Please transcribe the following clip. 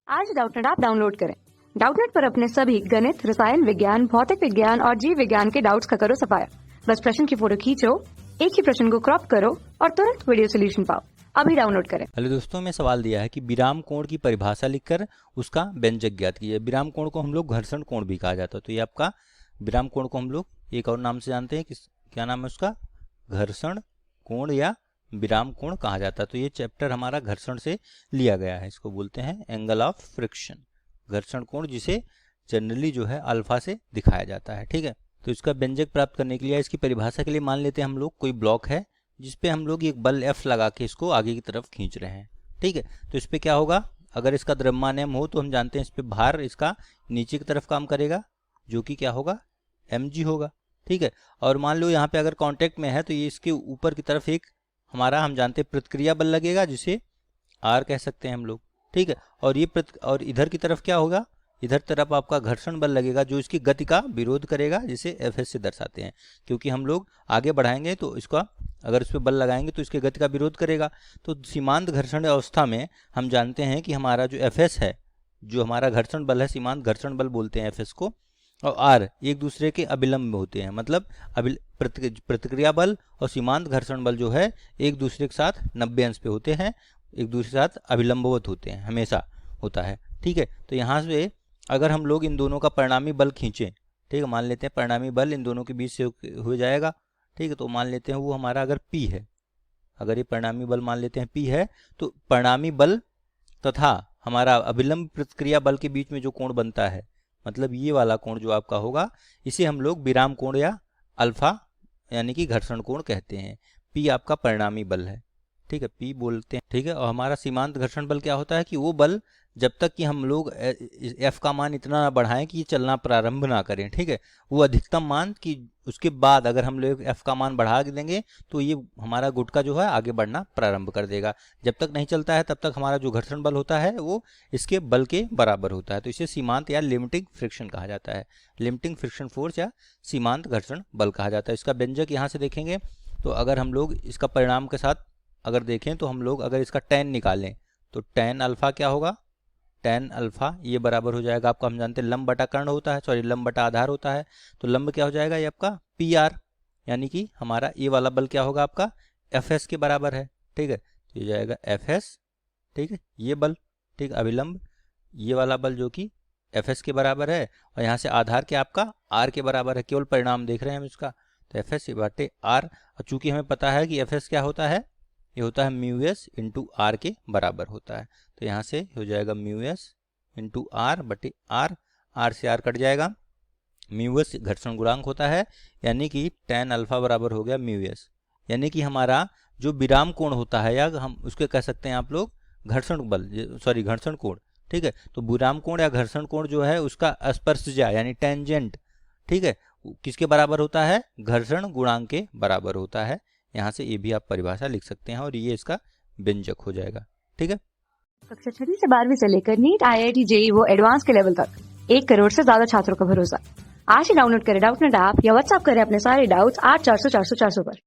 आज Doubtnut app download करें। Doubtnut पर अपने सभी गणित, रसायन विज्ञान, भौतिक विज्ञान और जीव विज्ञान के डाउट्स का करो सफाया। बस प्रश्न की फोटो खींचो, एक ही प्रश्न को क्रॉप करो और तुरंत वीडियो सोल्यूशन पाओ। अभी डाउनलोड करें। हेलो दोस्तों, में सवाल दिया है कि विराम कोण की परिभाषा लिखकर उसका व्यंजक ज्ञात कीजिए। विराम कोण को हम लोग घर्षण कोण भी कहा जाता है। तो ये आपका विराम कोण को हम लोग एक और नाम से जानते हैं कि क्या नाम है उसका, घर्षण कोण या विराम कोण कहा जाता है। तो ये चैप्टर हमारा घर्षण से लिया गया है। इसको बोलते हैं एंगल ऑफ फ्रिक्शन, घर्षण कोण, जिसे जनरली जो है अल्फा से दिखाया जाता है। ठीक है, तो इसका व्यंजक प्राप्त करने के लिए, इसकी परिभाषा के लिए मान लेते हैं हम लोग कोई ब्लॉक है जिसपे हम लोग एक बल F लगा के इसको आगे की तरफ खींच रहे हैं। ठीक है, तो इस पे क्या होगा, अगर इसका द्रव्यमान m हो तो हम जानते हैं इस पे भार इसका नीचे की तरफ काम करेगा, जो कि क्या होगा, mg होगा। ठीक है, और मान लो यहाँ पे अगर कांटेक्ट में है तो ये इसके ऊपर की तरफ एक हमारा हम जानते हैं प्रतिक्रिया बल लगेगा, जिसे R कह सकते हैं हम लोग। ठीक है, और ये और इधर की तरफ क्या होगा, इधर तरफ आपका घर्षण बल लगेगा जो इसकी गति का विरोध करेगा, जिसे Fs से दर्शाते हैं। क्योंकि हम लोग आगे बढ़ाएंगे तो इसका अगर इस पर बल लगाएंगे तो इसके गति का विरोध करेगा। तो सीमांत घर्षण अवस्था में हम जानते हैं कि हमारा जो Fs है, जो हमारा घर्षण बल है, सीमांत घर्षण बल बोलते हैं Fs को, और R एक दूसरे के अभिलंब होते हैं। मतलब प्रतिक्रिया बल और सीमांत घर्षण बल जो है एक दूसरे के साथ 90 अंश पे होते हैं, एक दूसरे के साथ अभिलंबवत होते हैं, हमेशा होता है। ठीक है, तो यहाँ से अगर हम लोग इन दोनों का परिणामी बल खींचें, ठीक है, मान लेते हैं परिणामी बल इन दोनों के बीच से हो जाएगा। ठीक है, तो मान लेते हैं वो हमारा अगर P है, अगर ये परिणामी बल मान लेते हैं P है, तो परिणामी बल तथा हमारा अभिलंब प्रतिक्रिया बल के बीच में जो कोण बनता है, मतलब ये वाला कोण जो आपका होगा, इसे हम लोग विराम कोण या अल्फा यानी कि घर्षण कोण कहते हैं। P आपका परिणामी बल है। ठीक है, P बोलते हैं। ठीक है, और हमारा सीमांत घर्षण बल क्या होता है कि वो बल जब तक कि हम लोग F का मान इतना ना बढ़ाएं कि ये चलना प्रारंभ ना करें। ठीक है, वो अधिकतम मान कि उसके बाद अगर हम लोग F का मान बढ़ा देंगे तो ये हमारा गुटका जो है आगे बढ़ना प्रारंभ कर देगा। जब तक नहीं चलता है तब तक हमारा जो घर्षण बल होता है वो इसके बल के बराबर होता है। तो इसे सीमांत या लिमिटिंग फ्रिक्शन कहा जाता है, लिमिटिंग फ्रिक्शन फोर्स या सीमांत घर्षण बल कहा जाता है। इसका व्यंजक यहाँ से देखेंगे तो अगर हम लोग इसका परिणाम के साथ अगर देखें तो हम लोग अगर इसका tan निकालें तो tan अल्फा क्या होगा, tan अल्फा ये बराबर हो जाएगा आपका, हम जानते हैं लंब बटा कर्ण होता है, सॉरी लंब बटा आधार होता है। तो लंब क्या हो जाएगा, ये आपका PR, यानी कि हमारा ये वाला बल क्या होगा आपका Fs के बराबर है। ठीक है, तो ये जाएगा Fs। ठीक है, ये बल, ठीक, अभिलंब ये वाला बल जो कि Fs के बराबर है, और यहाँ से आधार क्या आपका R के बराबर है। केवल परिणाम देख रहे हैं हम इसका, तो Fs बटे R। और चूंकि हमें पता है कि Fs क्या होता है, ये होता है μs इंटू R के बराबर होता है। तो यहाँ से हो जाएगा μs इंटू R बटे R, R से R कट जाएगा। μs घर्षण गुणांक होता है, यानी कि tan अल्फा बराबर हो गया μs, यानी कि हमारा जो विराम कोण होता है, या हम उसके कह सकते हैं आप लोग घर्षण बल, सॉरी घर्षण कोण। ठीक है, तो विराम कोण या घर्षण कोण जो है उसका स्पर्शज्या यानी टेंजेंट, ठीक है, किसके बराबर होता है, घर्षण गुणांक के बराबर होता है। यहाँ से ये भी आप परिभाषा लिख सकते हैं और ये इसका व्यंजक हो जाएगा। ठीक है, कक्षा 6 से 12वीं से लेकर नीट, IIT, JEE वो एडवांस के लेवल तक 1 करोड़ से ज्यादा छात्रों का भरोसा। आज ही डाउनलोड करें डाउटनेट ऐप या व्हाट्सएप करें अपने सारे डाउट्स 8400 400 400 पर।